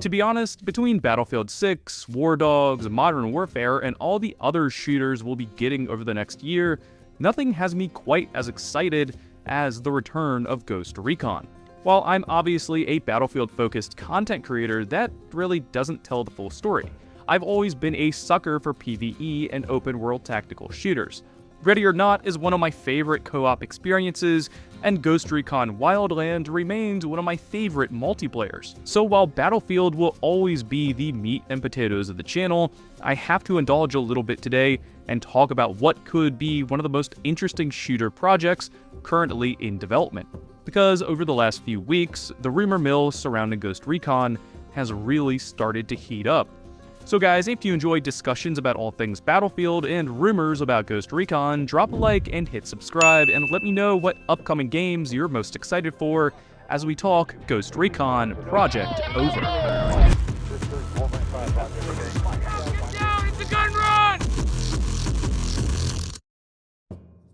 To be honest, between Battlefield 6, War Dogs, Modern Warfare, and all the other shooters we'll be getting over the next year, nothing has me quite as excited as the return of Ghost Recon. While I'm obviously a Battlefield-focused content creator, that really doesn't tell the full story. I've always been a sucker for PvE and open-world tactical shooters. Ready or Not is one of my favorite co-op experiences, and Ghost Recon Wildlands remains one of my favorite multiplayers. So while Battlefield will always be the meat and potatoes of the channel, I have to indulge a little bit today and talk about what could be one of the most interesting shooter projects currently in development. Because over the last few weeks, the rumor mill surrounding Ghost Recon has really started to heat up. So guys, if you enjoy discussions about all things Battlefield and rumors about Ghost Recon, drop a like and hit subscribe, and let me know what upcoming games you're most excited for as we talk Ghost Recon Project Over.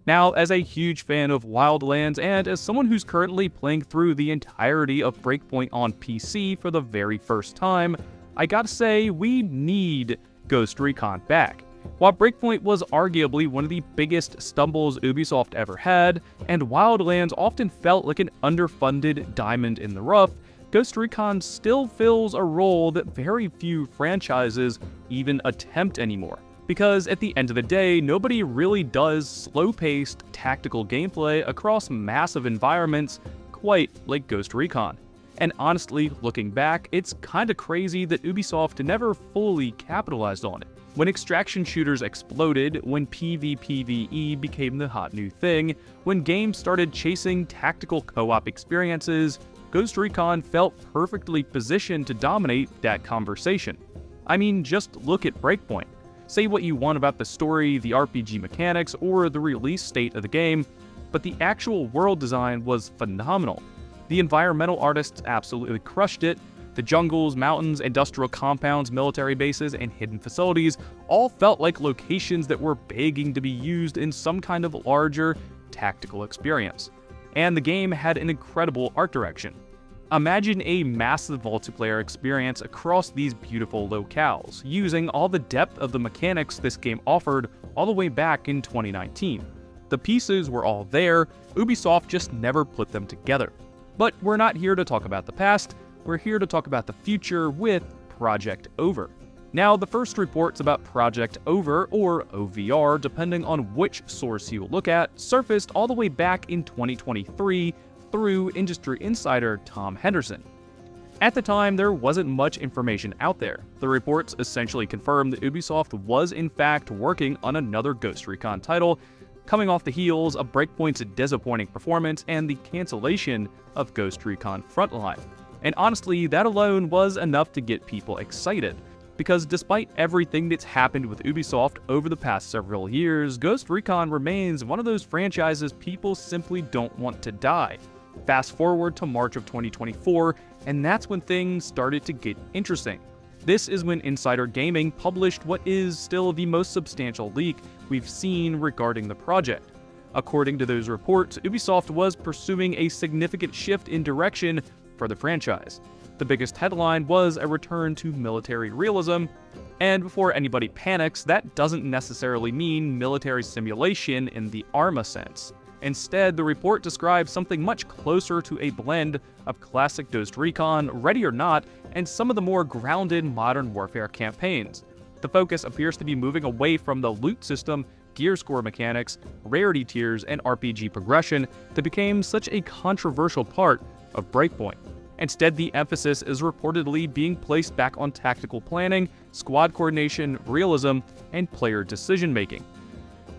Now, as a huge fan of Wildlands and as someone who's currently playing through the entirety of Breakpoint on PC for the very first time, I gotta say, we need Ghost Recon back. While Breakpoint was arguably one of the biggest stumbles Ubisoft ever had, and Wildlands often felt like an underfunded diamond in the rough, Ghost Recon still fills a role that very few franchises even attempt anymore. Because at the end of the day, nobody really does slow-paced, tactical gameplay across massive environments quite like Ghost Recon. And honestly, looking back, it's kinda crazy that Ubisoft never fully capitalized on it. When extraction shooters exploded, when PvPvE became the hot new thing, when games started chasing tactical co-op experiences, Ghost Recon felt perfectly positioned to dominate that conversation. I mean, just look at Breakpoint. Say what you want about the story, the RPG mechanics, or the release state of the game, but the actual world design was phenomenal. The environmental artists absolutely crushed it. The jungles, mountains, industrial compounds, military bases, and hidden facilities all felt like locations that were begging to be used in some kind of larger tactical experience. And the game had an incredible art direction. Imagine a massive multiplayer experience across these beautiful locales, using all the depth of the mechanics this game offered all the way back in 2019. The pieces were all there, Ubisoft just never put them together. But we're not here to talk about the past, we're here to talk about the future with Project Over. Now, the first reports about Project Over, or OVR, depending on which source you look at, surfaced all the way back in 2023 through industry insider Tom Henderson. At the time, there wasn't much information out there. The reports essentially confirmed that Ubisoft was in fact working on another Ghost Recon title, coming off the heels of Breakpoint's disappointing performance and the cancellation of Ghost Recon Frontline. And honestly, that alone was enough to get people excited. Because despite everything that's happened with Ubisoft over the past several years, Ghost Recon remains one of those franchises people simply don't want to die. Fast forward to March of 2024, and that's when things started to get interesting. This is when Insider Gaming published what is still the most substantial leak we've seen regarding the project. According to those reports, Ubisoft was pursuing a significant shift in direction for the franchise. The biggest headline was a return to military realism, and before anybody panics, that doesn't necessarily mean military simulation in the ARMA sense. Instead, the report describes something much closer to a blend of classic Ghost Recon, Ready or Not, and some of the more grounded Modern Warfare campaigns. The focus appears to be moving away from the loot system, gear score mechanics, rarity tiers, and RPG progression that became such a controversial part of Breakpoint. Instead, the emphasis is reportedly being placed back on tactical planning, squad coordination, realism, and player decision-making,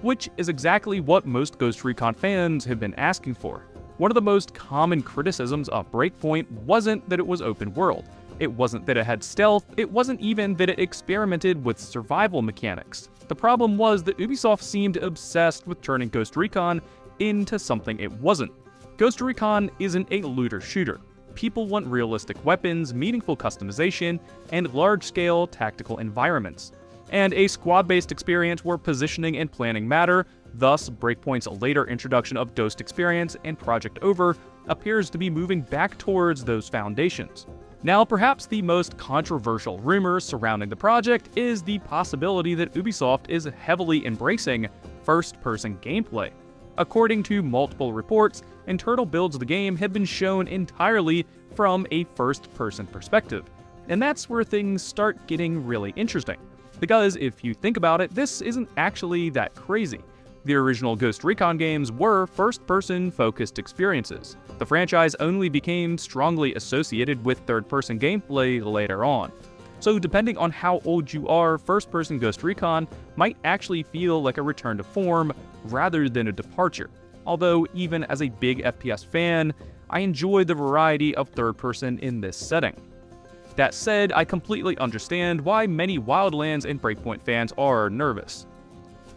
which is exactly what most Ghost Recon fans have been asking for. One of the most common criticisms of Breakpoint wasn't that it was open world. It wasn't that it had stealth, it wasn't even that it experimented with survival mechanics. The problem was that Ubisoft seemed obsessed with turning Ghost Recon into something it wasn't. Ghost Recon isn't a looter shooter. People want realistic weapons, meaningful customization, and large-scale tactical environments. And a squad-based experience where positioning and planning matter, thus Breakpoint's later introduction of Ghost Experience and Project Over appears to be moving back towards those foundations. Now, perhaps the most controversial rumor surrounding the project is the possibility that Ubisoft is heavily embracing first-person gameplay. According to multiple reports, internal builds of the game have been shown entirely from a first-person perspective. And that's where things start getting really interesting. Because if you think about it, this isn't actually that crazy. The original Ghost Recon games were first-person focused experiences. The franchise only became strongly associated with third-person gameplay later on. So depending on how old you are, first-person Ghost Recon might actually feel like a return to form rather than a departure. Although even as a big FPS fan, I enjoy the variety of third-person in this setting. That said, I completely understand why many Wildlands and Breakpoint fans are nervous.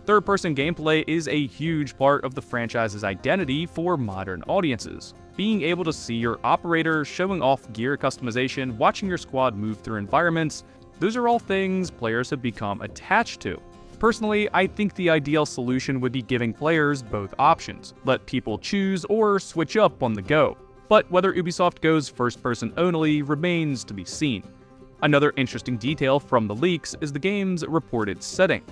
Third-person gameplay is a huge part of the franchise's identity for modern audiences. Being able to see your operator, showing off gear customization, watching your squad move through environments, those are all things players have become attached to. Personally, I think the ideal solution would be giving players both options, let people choose or switch up on the go. But whether Ubisoft goes first-person only remains to be seen. Another interesting detail from the leaks is the game's reported setting.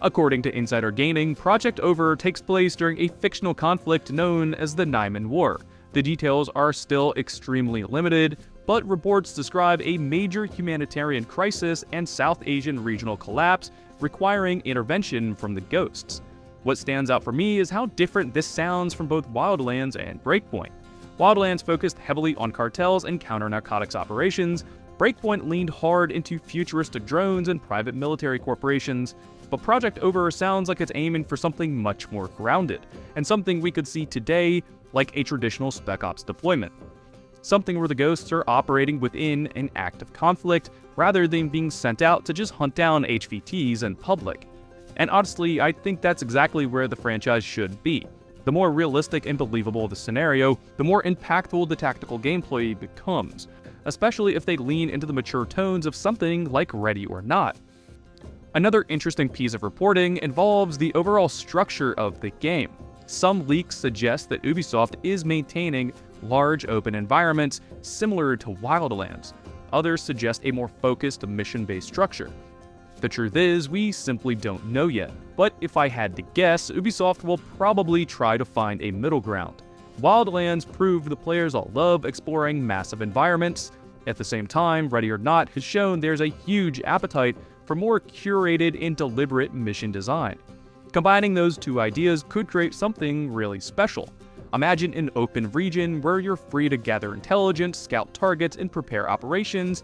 According to Insider Gaming, Project Over takes place during a fictional conflict known as the Naiman War. The details are still extremely limited, but reports describe a major humanitarian crisis and South Asian regional collapse requiring intervention from the Ghosts. What stands out for me is how different this sounds from both Wildlands and Breakpoint. Wildlands focused heavily on cartels and counter-narcotics operations. Breakpoint leaned hard into futuristic drones and private military corporations, but Project Over sounds like it's aiming for something much more grounded, and something we could see today like a traditional Spec Ops deployment. Something where the Ghosts are operating within an active conflict, rather than being sent out to just hunt down HVTs in public. And honestly, I think that's exactly where the franchise should be. The more realistic and believable the scenario, the more impactful the tactical gameplay becomes, especially if they lean into the mature tones of something like Ready or Not. Another interesting piece of reporting involves the overall structure of the game. Some leaks suggest that Ubisoft is maintaining large open environments similar to Wildlands. Others suggest a more focused mission-based structure. The truth is, we simply don't know yet, but if I had to guess, Ubisoft will probably try to find a middle ground. Wildlands proved the players all love exploring massive environments. At the same time, Ready or Not has shown there's a huge appetite for more curated and deliberate mission design. Combining those two ideas could create something really special. Imagine an open region where you're free to gather intelligence, scout targets, and prepare operations.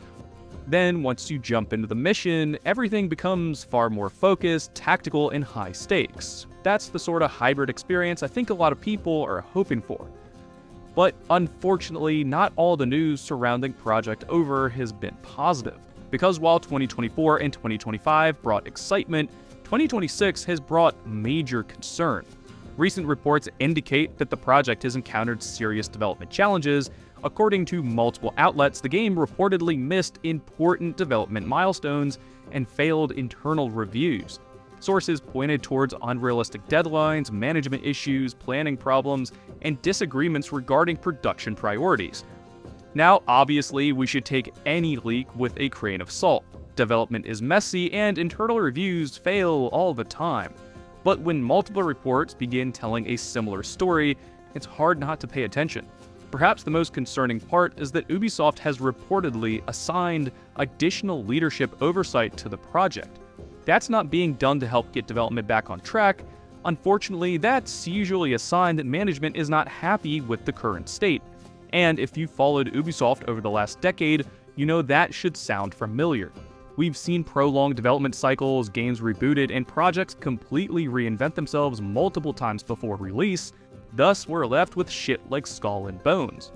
Then, once you jump into the mission, everything becomes far more focused, tactical, and high stakes. That's the sort of hybrid experience I think a lot of people are hoping for. But unfortunately, not all the news surrounding Project Over has been positive. Because while 2024 and 2025 brought excitement, 2026 has brought major concern. Recent reports indicate that the project has encountered serious development challenges. According to multiple outlets, the game reportedly missed important development milestones and failed internal reviews. Sources pointed towards unrealistic deadlines, management issues, planning problems, and disagreements regarding production priorities. Now, obviously, we should take any leak with a grain of salt. Development is messy, and internal reviews fail all the time. But when multiple reports begin telling a similar story, it's hard not to pay attention. Perhaps the most concerning part is that Ubisoft has reportedly assigned additional leadership oversight to the project. That's not being done to help get development back on track. Unfortunately, that's usually a sign that management is not happy with the current state. And if you followed Ubisoft over the last decade, you know that should sound familiar. We've seen prolonged development cycles, games rebooted, and projects completely reinvent themselves multiple times before release. Thus, we're left with shit like Skull and Bones.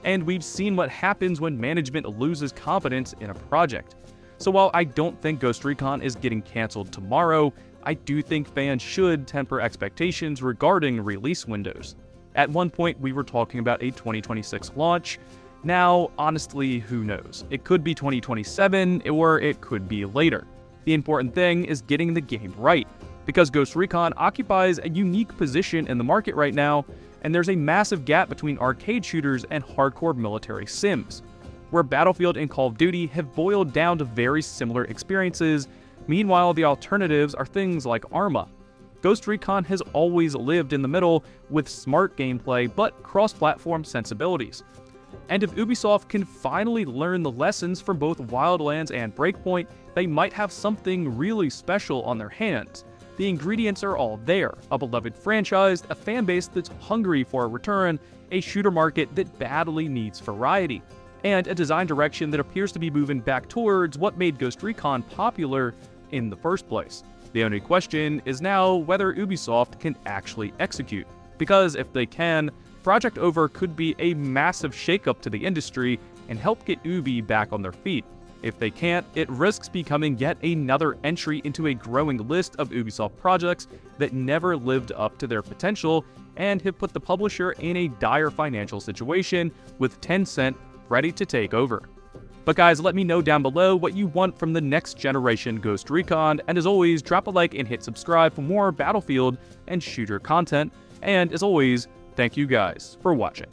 And we've seen what happens when management loses confidence in a project. So while I don't think Ghost Recon is getting cancelled tomorrow, I do think fans should temper expectations regarding release windows. At one point, we were talking about a 2026 launch. Now, honestly, who knows? It could be 2027, or it could be later. The important thing is getting the game right, because Ghost Recon occupies a unique position in the market right now, and there's a massive gap between arcade shooters and hardcore military sims. where Battlefield and Call of Duty have boiled down to very similar experiences. Meanwhile, the alternatives are things like Arma. Ghost Recon has always lived in the middle with smart gameplay but cross-platform sensibilities. And if Ubisoft can finally learn the lessons from both Wildlands and Breakpoint, they might have something really special on their hands. The ingredients are all there: a beloved franchise, a fanbase that's hungry for a return, a shooter market that badly needs variety, and a design direction that appears to be moving back towards what made Ghost Recon popular in the first place. The only question is now whether Ubisoft can actually execute, because if they can, Project Over could be a massive shakeup to the industry and help get Ubi back on their feet. If they can't, it risks becoming yet another entry into a growing list of Ubisoft projects that never lived up to their potential and have put the publisher in a dire financial situation, with Tencent ready to take over. But guys, let me know down below what you want from the next generation Ghost Recon, and as always, drop a like and hit subscribe for more Battlefield and shooter content, and as always, thank you guys for watching.